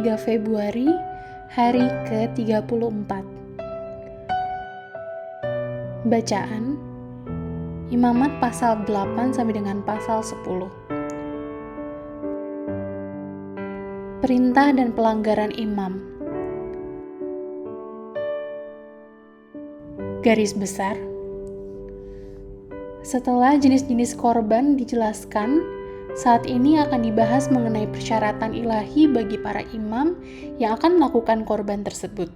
3 Februari, hari ke-34. Bacaan Imamat pasal 8 sampai dengan pasal 10. Perintah dan pelanggaran imam. Garis besar. Setelah jenis-jenis korban dijelaskan, saat ini akan dibahas mengenai persyaratan ilahi bagi para imam yang akan melakukan korban tersebut.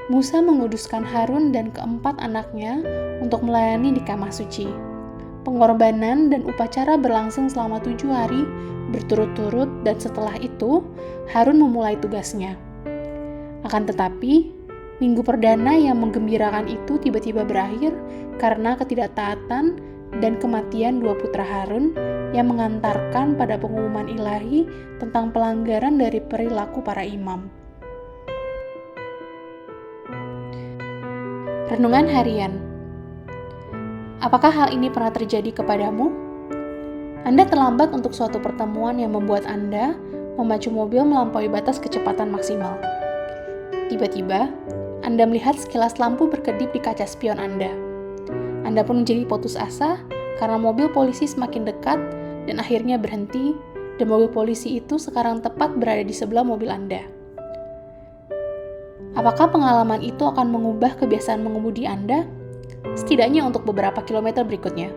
Musa menguduskan Harun dan keempat anaknya untuk melayani di Kamah Suci. Pengorbanan dan upacara berlangsung selama 7 hari berturut-turut, dan setelah itu Harun memulai tugasnya. Akan tetapi, minggu perdana yang menggembirakan itu tiba-tiba berakhir karena ketidaktaatan dan kematian 2 putra Harun yang mengantarkan pada pengumuman ilahi tentang pelanggaran dari perilaku para imam. Renungan harian. Apakah hal ini pernah terjadi kepadamu? Anda terlambat untuk suatu pertemuan yang membuat Anda memacu mobil melampaui batas kecepatan maksimal. Tiba-tiba, Anda melihat sekilas lampu berkedip di kaca spion Anda. Anda pun menjadi putus asa karena mobil polisi semakin dekat dan akhirnya berhenti, dan mobil polisi itu sekarang tepat berada di sebelah mobil Anda. Apakah pengalaman itu akan mengubah kebiasaan mengemudi Anda? Setidaknya untuk beberapa kilometer berikutnya.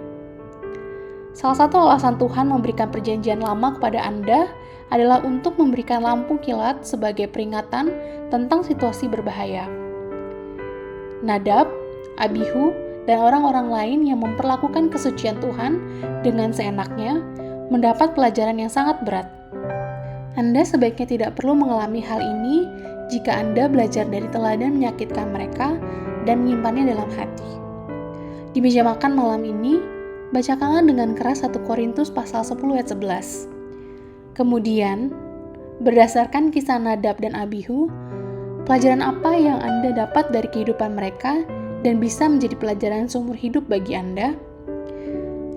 Salah satu alasan Tuhan memberikan perjanjian lama kepada Anda adalah untuk memberikan lampu kilat sebagai peringatan tentang situasi berbahaya. Nadab, Abihu, dan orang-orang lain yang memperlakukan kesucian Tuhan dengan seenaknya mendapat pelajaran yang sangat berat. Anda sebaiknya tidak perlu mengalami hal ini jika Anda belajar dari teladan menyakitkan mereka dan menyimpannya dalam hati. Di meja makan malam ini, bacakanlah dengan keras 1 Korintus pasal 10 ayat 11. Kemudian, berdasarkan kisah Nadab dan Abihu, pelajaran apa yang Anda dapat dari kehidupan mereka dan bisa menjadi pelajaran seumur hidup bagi Anda?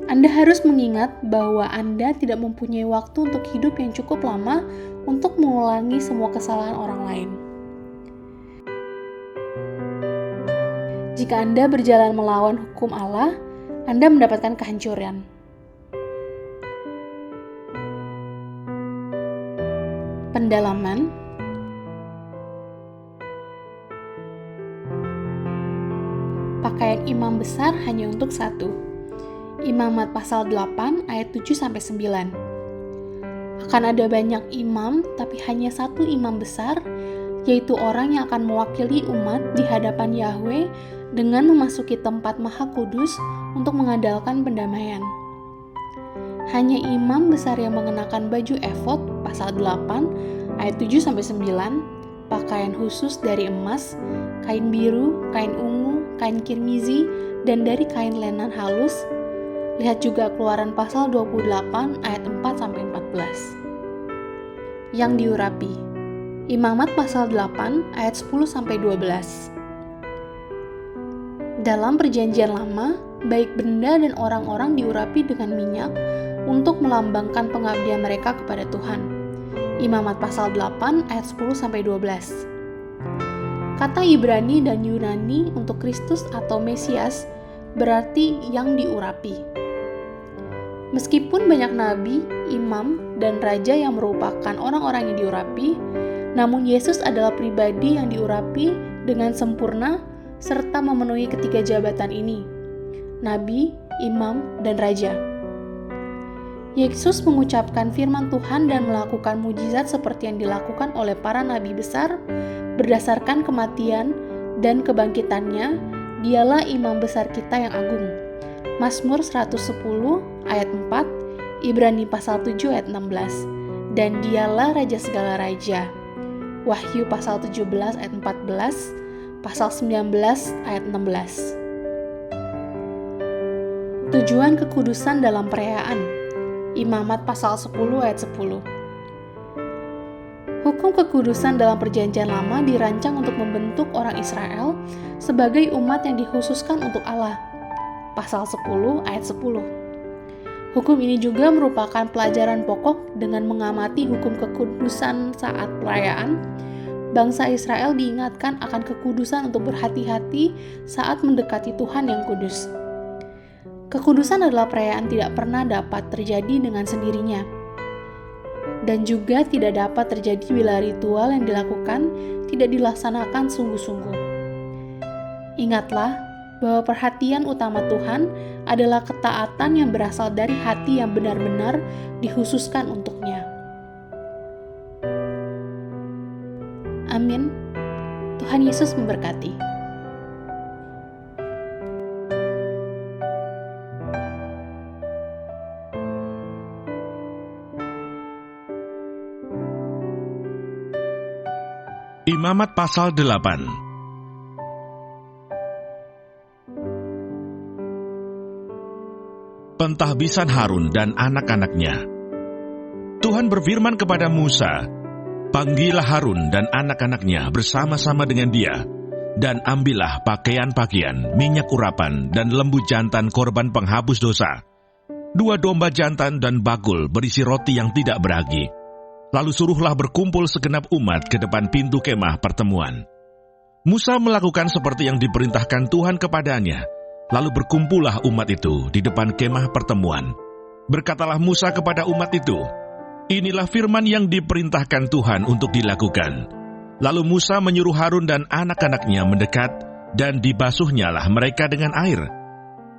Anda harus mengingat bahwa Anda tidak mempunyai waktu untuk hidup yang cukup lama untuk mengulangi semua kesalahan orang lain. Jika Anda berjalan melawan hukum Allah, Anda mendapatkan kehancuran. Pendalaman. Pakaian imam besar hanya untuk satu. Imamat pasal 8 ayat 7-9. Akan ada banyak imam, tapi hanya satu imam besar, yaitu orang yang akan mewakili umat di hadapan Yahweh dengan memasuki tempat maha kudus untuk mengadakan pendamaian. Hanya imam besar yang mengenakan baju efod pasal 8 ayat 7-9, pakaian khusus dari emas, kain biru, kain ungu, kain kirmizi, dan dari kain lenan halus. Lihat juga Keluaran pasal 28 ayat 4-14. Yang diurapi. Imamat pasal 8 ayat 10-12. Dalam perjanjian lama, baik benda dan orang-orang diurapi dengan minyak untuk melambangkan pengabdian mereka kepada Tuhan. Imamat pasal 8 ayat 10-12. Kata Ibrani dan Yunani untuk Kristus atau Mesias berarti yang diurapi. Meskipun banyak nabi, imam, dan raja yang merupakan orang-orang yang diurapi, namun Yesus adalah pribadi yang diurapi dengan sempurna serta memenuhi ketiga jabatan ini: nabi, imam, dan raja. Yesus mengucapkan firman Tuhan dan melakukan mujizat seperti yang dilakukan oleh para nabi besar. Berdasarkan kematian dan kebangkitannya, dialah imam besar kita yang agung. Mazmur 110 ayat 4, Ibrani pasal 7 ayat 16, dan dialah raja segala raja. Wahyu pasal 17 ayat 14, pasal 19 ayat 16. Tujuan kekudusan dalam perayaan. Imamat pasal 10 ayat 10. Hukum kekudusan dalam perjanjian lama dirancang untuk membentuk orang Israel sebagai umat yang dikhususkan untuk Allah. Pasal 10 ayat 10. Hukum ini juga merupakan pelajaran pokok dengan mengamati hukum kekudusan saat perayaan. Bangsa Israel diingatkan akan kekudusan untuk berhati-hati saat mendekati Tuhan yang kudus. Kekudusan adalah perayaan tidak pernah dapat terjadi dengan sendirinya, dan juga tidak dapat terjadi bila ritual yang dilakukan tidak dilaksanakan sungguh-sungguh. Ingatlah bahwa perhatian utama Tuhan adalah ketaatan yang berasal dari hati yang benar-benar dikhususkan untuknya. Amin. Tuhan Yesus memberkati. Imamat pasal 8. Pentahbisan Harun dan anak-anaknya. Tuhan berfirman kepada Musa, "Panggillah Harun dan anak-anaknya bersama-sama dengan dia, dan ambillah pakaian-pakaian, minyak urapan, dan lembu jantan korban penghapus dosa, 2 domba jantan dan bakul berisi roti yang tidak beragi. Lalu suruhlah berkumpul segenap umat ke depan pintu kemah pertemuan." Musa melakukan seperti yang diperintahkan Tuhan kepadanya. Lalu berkumpullah umat itu di depan kemah pertemuan. Berkatalah Musa kepada umat itu, "Inilah firman yang diperintahkan Tuhan untuk dilakukan." Lalu Musa menyuruh Harun dan anak-anaknya mendekat, dan dibasuhnyalah mereka dengan air.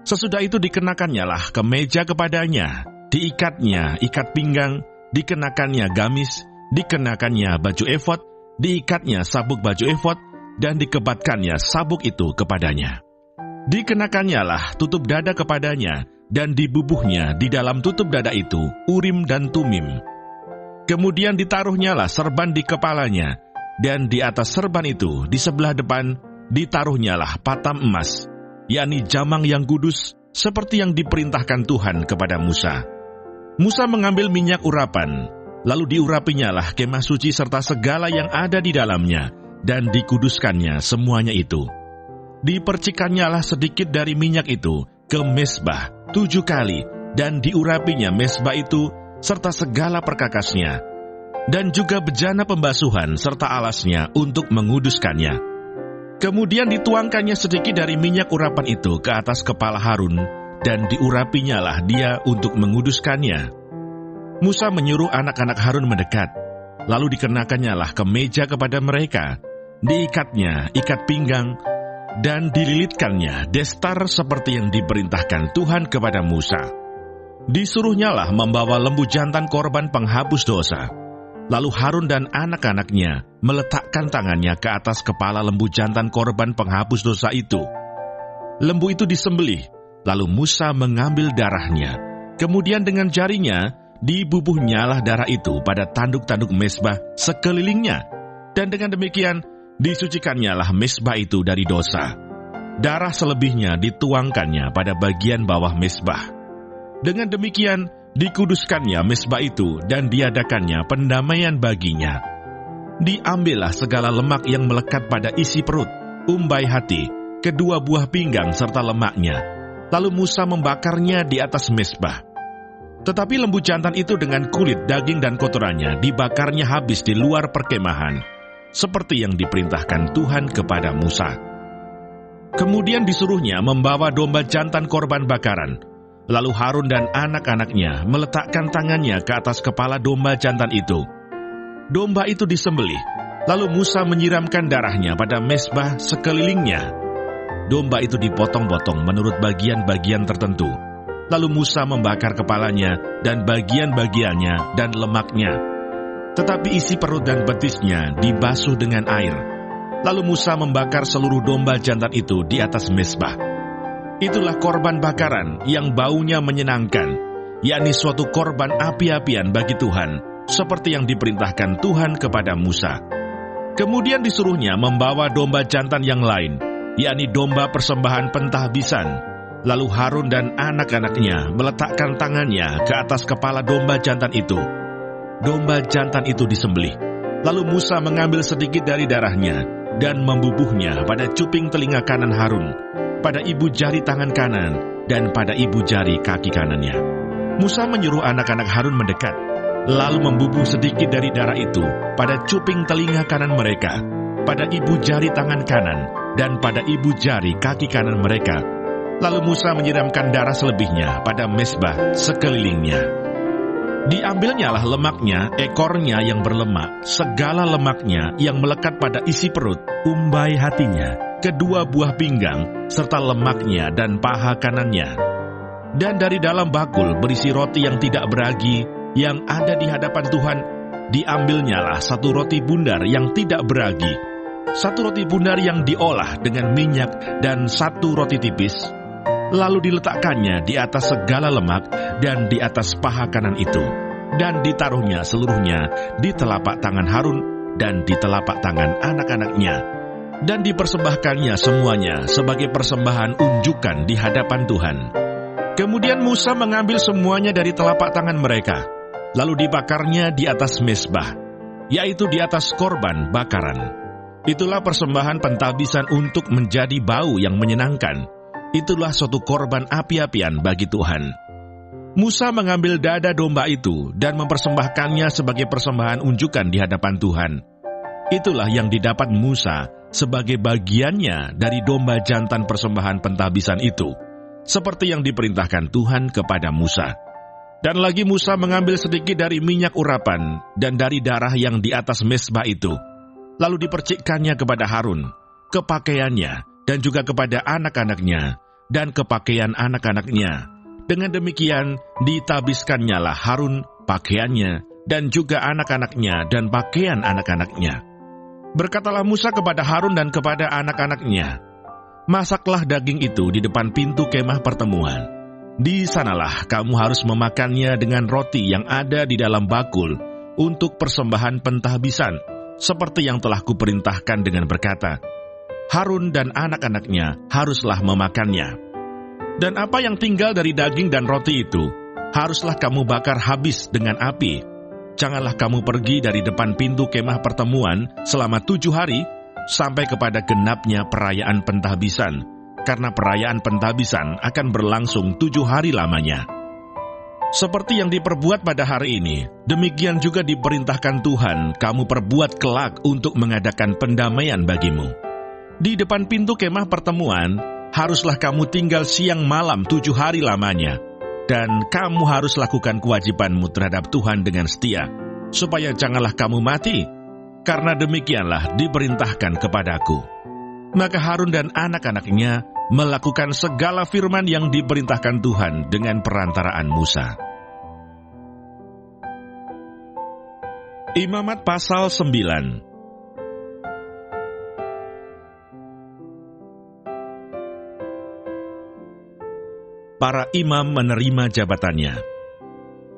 Sesudah itu dikenakannya kemeja kepadanya, diikatnya ikat pinggang, dikenakannya gamis, dikenakannya baju efod, diikatnya sabuk baju efod, dan dikebatkannya sabuk itu kepadanya. Dikenakannya tutup dada kepadanya, dan dibubuhnya di dalam tutup dada itu Urim dan Tumim. Kemudian ditaruhnyalah serban di kepalanya, dan di atas serban itu di sebelah depan ditaruhnyalah patam emas, yakni jamang yang kudus, seperti yang diperintahkan Tuhan kepada Musa. Musa mengambil minyak urapan, lalu diurapinya kemah suci serta segala yang ada di dalamnya, dan dikuduskannya semuanya itu. Dipercikannya sedikit dari minyak itu ke mezbah 7 kali, dan diurapinya mezbah itu serta segala perkakasnya, dan juga bejana pembasuhan serta alasnya untuk menguduskannya. Kemudian dituangkannya sedikit dari minyak urapan itu ke atas kepala Harun, dan diurapinya dia untuk menguduskannya. Musa menyuruh anak-anak Harun mendekat, lalu dikenakannya kemeja kepada mereka, diikatnya ikat pinggang, dan dililitkannya destar seperti yang diperintahkan Tuhan kepada Musa. Disuruhnya membawa lembu jantan korban penghapus dosa. Lalu Harun dan anak-anaknya meletakkan tangannya ke atas kepala lembu jantan korban penghapus dosa itu. Lembu itu disembelih, lalu Musa mengambil darahnya. Kemudian dengan jarinya dibubuhnyalah darah itu pada tanduk-tanduk mezbah sekelilingnya, dan dengan demikian disucikannya mezbah itu dari dosa. Darah selebihnya dituangkannya pada bagian bawah mezbah. Dengan demikian dikuduskannya mezbah itu, dan diadakannya pendamaian baginya. Diambillah segala lemak yang melekat pada isi perut, umbai hati, kedua buah pinggang serta lemaknya. Lalu Musa membakarnya di atas mezbah. Tetapi lembu jantan itu dengan kulit, daging, dan kotorannya dibakarnya habis di luar perkemahan, seperti yang diperintahkan Tuhan kepada Musa. Kemudian disuruhnya membawa domba jantan korban bakaran. Lalu Harun dan anak-anaknya meletakkan tangannya ke atas kepala domba jantan itu. Domba itu disembelih, lalu Musa menyiramkan darahnya pada mezbah sekelilingnya. Domba itu dipotong-potong menurut bagian-bagian tertentu. Lalu Musa membakar kepalanya dan bagian-bagiannya dan lemaknya. Tetapi isi perut dan betisnya dibasuh dengan air. Lalu Musa membakar seluruh domba jantan itu di atas mezbah. Itulah korban bakaran yang baunya menyenangkan, yakni suatu korban api-apian bagi Tuhan, seperti yang diperintahkan Tuhan kepada Musa. Kemudian disuruhnya membawa domba jantan yang lain, yakni domba persembahan pentahbisan. Lalu Harun dan anak-anaknya meletakkan tangannya ke atas kepala domba jantan itu. Domba jantan itu disembelih. Lalu Musa mengambil sedikit dari darahnya dan membubuhnya pada cuping telinga kanan Harun, pada ibu jari tangan kanan, dan pada ibu jari kaki kanannya. Musa menyuruh anak-anak Harun mendekat, lalu membubuh sedikit dari darah itu pada cuping telinga kanan mereka, pada ibu jari tangan kanan, dan pada ibu jari kaki kanan mereka. Lalu Musa menyiramkan darah selebihnya pada mezbah sekelilingnya. Diambilnyalah lemaknya, ekornya yang berlemak, segala lemaknya yang melekat pada isi perut, umbai hatinya, kedua buah pinggang, serta lemaknya dan paha kanannya. Dan dari dalam bakul berisi roti yang tidak beragi, yang ada di hadapan Tuhan, diambilnyalah satu roti bundar yang tidak beragi, satu roti bundar yang diolah dengan minyak, dan satu roti tipis. Lalu diletakkannya di atas segala lemak dan di atas paha kanan itu, dan ditaruhnya seluruhnya di telapak tangan Harun dan di telapak tangan anak-anaknya, dan dipersembahkannya semuanya sebagai persembahan unjukan di hadapan Tuhan. Kemudian Musa mengambil semuanya dari telapak tangan mereka, lalu dibakarnya di atas mezbah, yaitu di atas korban bakaran. Itulah persembahan pentabisan untuk menjadi bau yang menyenangkan. Itulah suatu korban api-apian bagi Tuhan. Musa mengambil dada domba itu dan mempersembahkannya sebagai persembahan unjukan di hadapan Tuhan. Itulah yang didapat Musa sebagai bagiannya dari domba jantan persembahan pentabisan itu, seperti yang diperintahkan Tuhan kepada Musa. Dan lagi Musa mengambil sedikit dari minyak urapan dan dari darah yang di atas mezbah itu, lalu dipercikkannya kepada Harun, ke pakaiannya, dan juga kepada anak-anaknya, dan ke pakaian anak-anaknya. Dengan demikian, ditabiskannya Harun pakaiannya, dan juga anak-anaknya, dan pakaian anak-anaknya. Berkatalah Musa kepada Harun dan kepada anak-anaknya, "Masaklah daging itu di depan pintu kemah pertemuan. Di sanalah kamu harus memakannya dengan roti yang ada di dalam bakul untuk persembahan pentahbisan, seperti yang telah kuperintahkan dengan berkata, Harun dan anak-anaknya haruslah memakannya. Dan apa yang tinggal dari daging dan roti itu, haruslah kamu bakar habis dengan api. Janganlah kamu pergi dari depan pintu kemah pertemuan selama 7 hari, sampai kepada genapnya perayaan pentahbisan, karena perayaan pentahbisan akan berlangsung 7 hari lamanya. Seperti yang diperbuat pada hari ini, demikian juga diperintahkan Tuhan kamu perbuat kelak untuk mengadakan pendamaian bagimu. Di depan pintu kemah pertemuan, haruslah kamu tinggal siang malam 7 hari lamanya, dan kamu harus lakukan kewajibanmu terhadap Tuhan dengan setia, supaya janganlah kamu mati, karena demikianlah diperintahkan kepadaku. Maka Harun dan anak-anaknya melakukan segala firman yang diperintahkan Tuhan dengan perantaraan Musa. Imamat pasal 9. Para imam menerima jabatannya.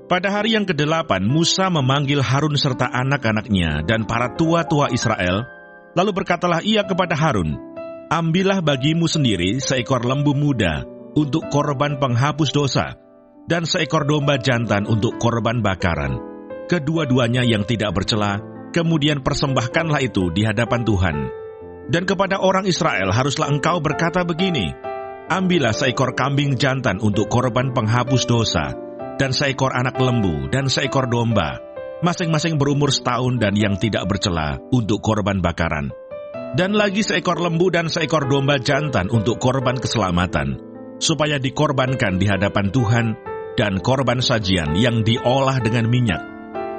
Pada hari yang ke-8, Musa memanggil Harun serta anak-anaknya dan para tua-tua Israel, lalu berkatalah ia kepada Harun, "Ambillah bagimu sendiri seekor lembu muda untuk korban penghapus dosa, dan seekor domba jantan untuk korban bakaran, kedua-duanya yang tidak bercela, kemudian persembahkanlah itu di hadapan Tuhan. Dan kepada orang Israel haruslah engkau berkata begini, ambillah seekor kambing jantan untuk korban penghapus dosa, dan seekor anak lembu, dan seekor domba, masing-masing berumur setahun dan yang tidak bercela untuk korban bakaran. Dan lagi seekor lembu dan seekor domba jantan untuk korban keselamatan, supaya dikorbankan di hadapan Tuhan, dan korban sajian yang diolah dengan minyak.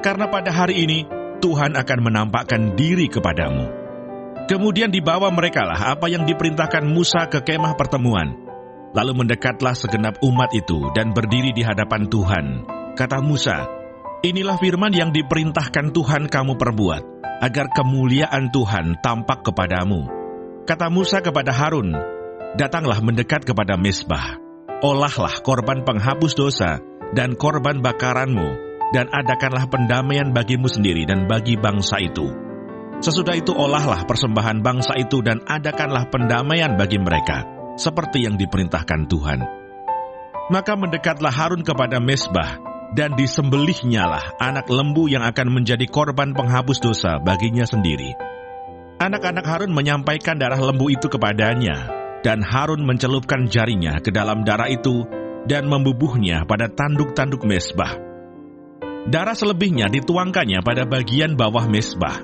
Karena pada hari ini, Tuhan akan menampakkan diri kepadamu." Kemudian dibawa merekalah apa yang diperintahkan Musa ke kemah pertemuan. Lalu mendekatlah segenap umat itu dan berdiri di hadapan Tuhan. Kata Musa, "Inilah firman yang diperintahkan Tuhan kamu perbuat, agar kemuliaan Tuhan tampak kepadamu." Kata Musa kepada Harun, "Datanglah mendekat kepada mezbah, olahlah korban penghapus dosa dan korban bakaranmu, dan adakanlah pendamaian bagimu sendiri dan bagi bangsa itu. Sesudah itu olahlah persembahan bangsa itu dan adakanlah pendamaian bagi mereka, seperti yang diperintahkan Tuhan." Maka mendekatlah Harun kepada mezbah, dan disembelihnyalah anak lembu yang akan menjadi korban penghapus dosa baginya sendiri. Anak-anak Harun menyampaikan darah lembu itu kepadanya, dan Harun mencelupkan jarinya ke dalam darah itu, dan membubuhnya pada tanduk-tanduk mezbah. Darah selebihnya dituangkannya pada bagian bawah mezbah.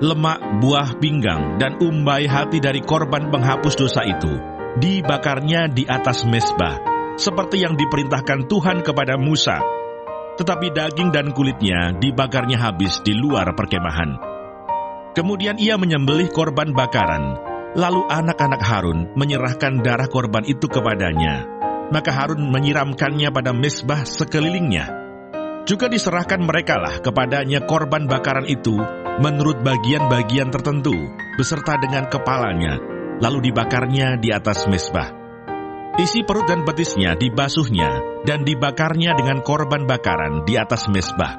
Lemak, buah pinggang, dan umbai hati dari korban penghapus dosa itu dibakarnya di atas mezbah, seperti yang diperintahkan Tuhan kepada Musa. Tetapi daging dan kulitnya dibakarnya habis di luar perkemahan. Kemudian ia menyembelih korban bakaran, lalu anak-anak Harun menyerahkan darah korban itu kepadanya. Maka Harun menyiramkannya pada mezbah sekelilingnya. Juga diserahkan merekalah kepadanya korban bakaran itu menurut bagian-bagian tertentu, beserta dengan kepalanya, lalu dibakarnya di atas mezbah. Isi perut dan betisnya dibasuhnya dan dibakarnya dengan korban bakaran di atas mezbah.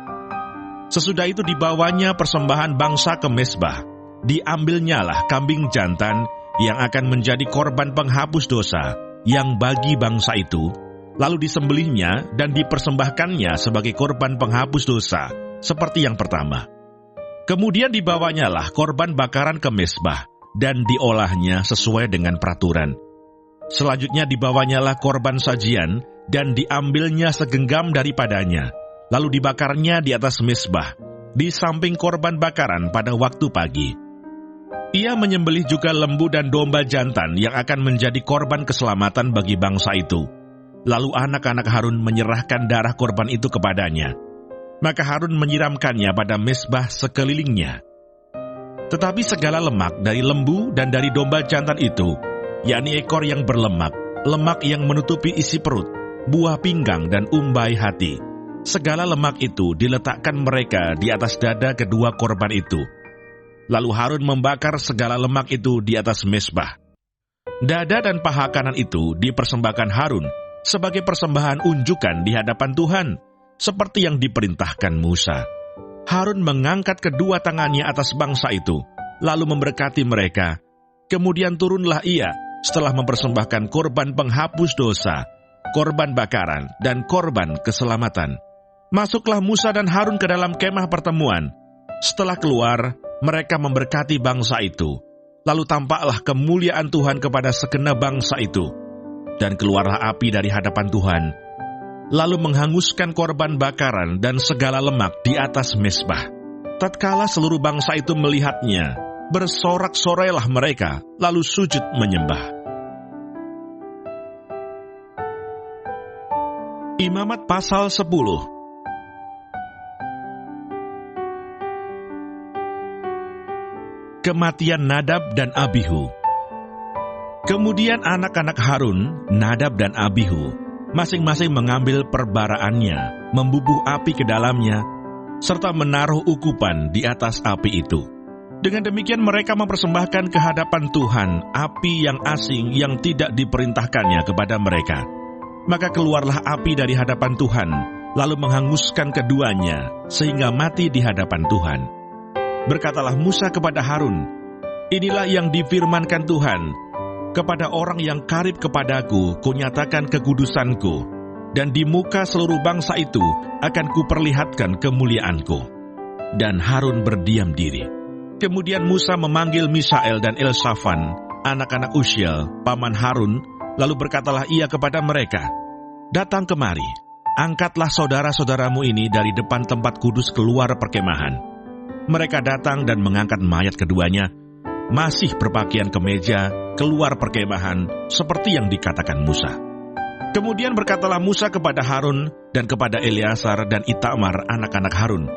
Sesudah itu dibawanya persembahan bangsa ke mezbah. Diambilnyalah kambing jantan yang akan menjadi korban penghapus dosa yang bagi bangsa itu, lalu disembelihnya dan dipersembahkannya sebagai korban penghapus dosa, seperti yang pertama. Kemudian dibawanyalah korban bakaran ke mezbah, dan diolahnya sesuai dengan peraturan. Selanjutnya dibawanyalah korban sajian, dan diambilnya segenggam daripadanya, lalu dibakarnya di atas mezbah, di samping korban bakaran pada waktu pagi. Ia menyembelih juga lembu dan domba jantan yang akan menjadi korban keselamatan bagi bangsa itu. Lalu anak-anak Harun menyerahkan darah korban itu kepadanya. Maka Harun menyiramkannya pada mezbah sekelilingnya. Tetapi segala lemak dari lembu dan dari domba jantan itu, yakni ekor yang berlemak, lemak yang menutupi isi perut, buah pinggang dan umbai hati, segala lemak itu diletakkan mereka di atas dada kedua korban itu. Lalu Harun membakar segala lemak itu di atas mezbah. Dada dan paha kanan itu dipersembahkan Harun sebagai persembahan unjukan di hadapan Tuhan, seperti yang diperintahkan Musa. Harun mengangkat kedua tangannya atas bangsa itu, lalu memberkati mereka. Kemudian turunlah ia setelah mempersembahkan korban penghapus dosa, korban bakaran, dan korban keselamatan. Masuklah Musa dan Harun ke dalam kemah pertemuan. Setelah keluar, mereka memberkati bangsa itu. Lalu tampaklah kemuliaan Tuhan kepada segenap bangsa itu. Dan keluarlah api dari hadapan Tuhan, lalu menghanguskan korban bakaran dan segala lemak di atas mezbah. Tatkala seluruh bangsa itu melihatnya, bersorak-sorailah mereka, lalu sujud menyembah. Imamat pasal 10. Kematian Nadab dan Abihu. Kemudian anak-anak Harun, Nadab dan Abihu, masing-masing mengambil perbaraannya, membubuh api ke dalamnya, serta menaruh ukupan di atas api itu. Dengan demikian mereka mempersembahkan ke hadapan Tuhan api yang asing yang tidak diperintahkannya kepada mereka. Maka keluarlah api dari hadapan Tuhan, lalu menghanguskan keduanya, sehingga mati di hadapan Tuhan. Berkatalah Musa kepada Harun, "Inilah yang difirmankan Tuhan, kepada orang yang karib kepadaku, kunyatakan kekudusanku, dan di muka seluruh bangsa itu akan kuperlihatkan kemuliaanku." Dan Harun berdiam diri. Kemudian Musa memanggil Misael dan Elsafan, anak-anak Uziel, paman Harun, lalu berkatalah ia kepada mereka, "Datang kemari, angkatlah saudara-saudaramu ini dari depan tempat kudus keluar perkemahan." Mereka datang dan mengangkat mayat keduanya, masih berpakaian kemeja, keluar perkemahan, seperti yang dikatakan Musa. Kemudian berkatalah Musa kepada Harun dan kepada Eleazar dan Itamar anak-anak Harun,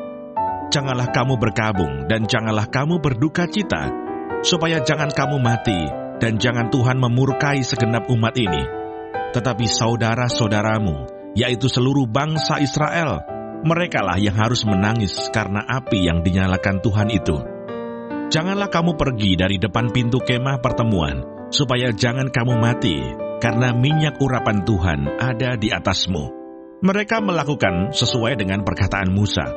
"Janganlah kamu berkabung dan janganlah kamu berduka cita, supaya jangan kamu mati dan jangan Tuhan memurkai segenap umat ini. Tetapi saudara-saudaramu, yaitu seluruh bangsa Israel, merekalah yang harus menangis karena api yang dinyalakan Tuhan itu. Janganlah kamu pergi dari depan pintu kemah pertemuan, supaya jangan kamu mati, karena minyak urapan Tuhan ada di atasmu." Mereka melakukan sesuai dengan perkataan Musa.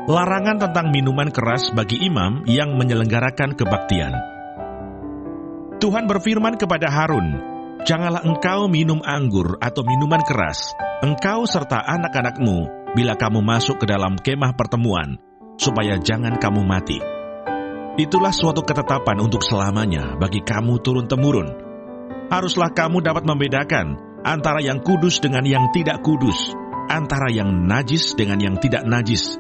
Larangan tentang minuman keras bagi imam yang menyelenggarakan kebaktian. Tuhan berfirman kepada Harun, "Janganlah engkau minum anggur atau minuman keras, engkau serta anak-anakmu, bila kamu masuk ke dalam kemah pertemuan, supaya jangan kamu mati. Itulah suatu ketetapan untuk selamanya bagi kamu turun-temurun. Haruslah kamu dapat membedakan antara yang kudus dengan yang tidak kudus, antara yang najis dengan yang tidak najis.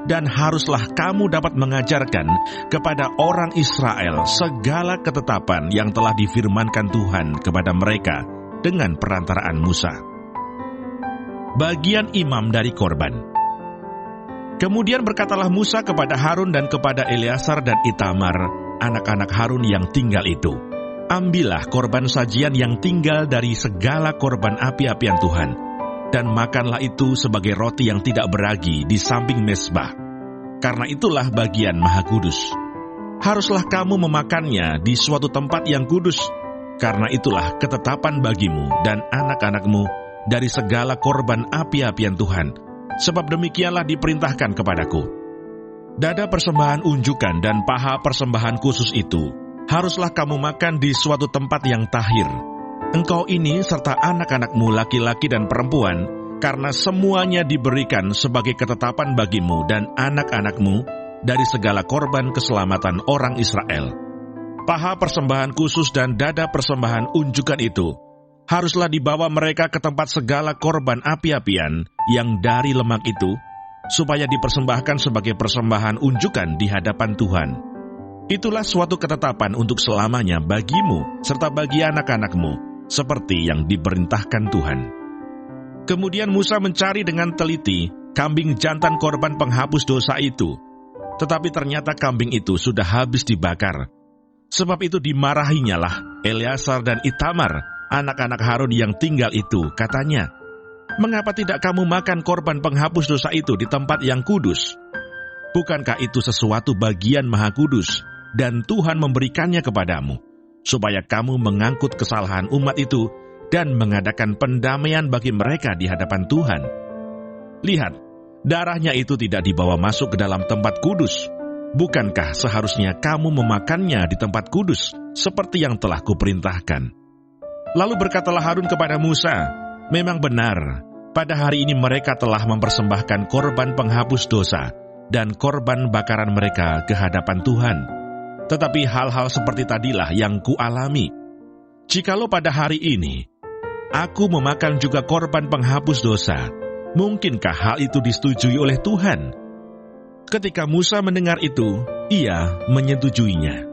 Dan haruslah kamu dapat mengajarkan kepada orang Israel segala ketetapan yang telah difirmankan Tuhan kepada mereka dengan perantaraan Musa. Bagian imam dari korban. Kemudian berkatalah Musa kepada Harun dan kepada Eleazar dan Itamar, anak-anak Harun yang tinggal itu, ambillah korban sajian yang tinggal dari segala korban api-apian Tuhan, dan makanlah itu sebagai roti yang tidak beragi di samping mezbah, karena itulah bagian maha kudus. Haruslah kamu memakannya di suatu tempat yang kudus, karena itulah ketetapan bagimu dan anak-anakmu dari segala korban api-apian Tuhan, sebab demikianlah diperintahkan kepadaku. Dada persembahan unjukan dan paha persembahan khusus itu haruslah kamu makan di suatu tempat yang tahir. Engkau ini serta anak-anakmu laki-laki dan perempuan, karena semuanya diberikan sebagai ketetapan bagimu dan anak-anakmu dari segala korban keselamatan orang Israel. Paha persembahan khusus dan dada persembahan unjukan itu haruslah dibawa mereka ke tempat segala korban api-apian yang dari lemak itu, supaya dipersembahkan sebagai persembahan unjukan di hadapan Tuhan. Itulah suatu ketetapan untuk selamanya bagimu serta bagi anak-anakmu, seperti yang diperintahkan Tuhan. Kemudian Musa mencari dengan teliti kambing jantan korban penghapus dosa itu, tetapi ternyata kambing itu sudah habis dibakar. Sebab itu dimarahinya lah Eleazar dan Itamar, anak-anak Harun yang tinggal itu, katanya, "Mengapa tidak kamu makan korban penghapus dosa itu di tempat yang kudus? Bukankah itu sesuatu bagian maha kudus, dan Tuhan memberikannya kepadamu, supaya kamu mengangkut kesalahan umat itu dan mengadakan pendamaian bagi mereka di hadapan Tuhan? Lihat, darahnya itu tidak dibawa masuk ke dalam tempat kudus. Bukankah seharusnya kamu memakannya di tempat kudus, seperti yang telah kuperintahkan?" Lalu berkatalah Harun kepada Musa, "Memang benar, pada hari ini mereka telah mempersembahkan korban penghapus dosa dan korban bakaran mereka ke hadapan Tuhan. Tetapi hal-hal seperti tadilah yang kualami. Jikalau pada hari ini aku memakan juga korban penghapus dosa, mungkinkah hal itu disetujui oleh Tuhan?" Ketika Musa mendengar itu, ia menyetujuinya.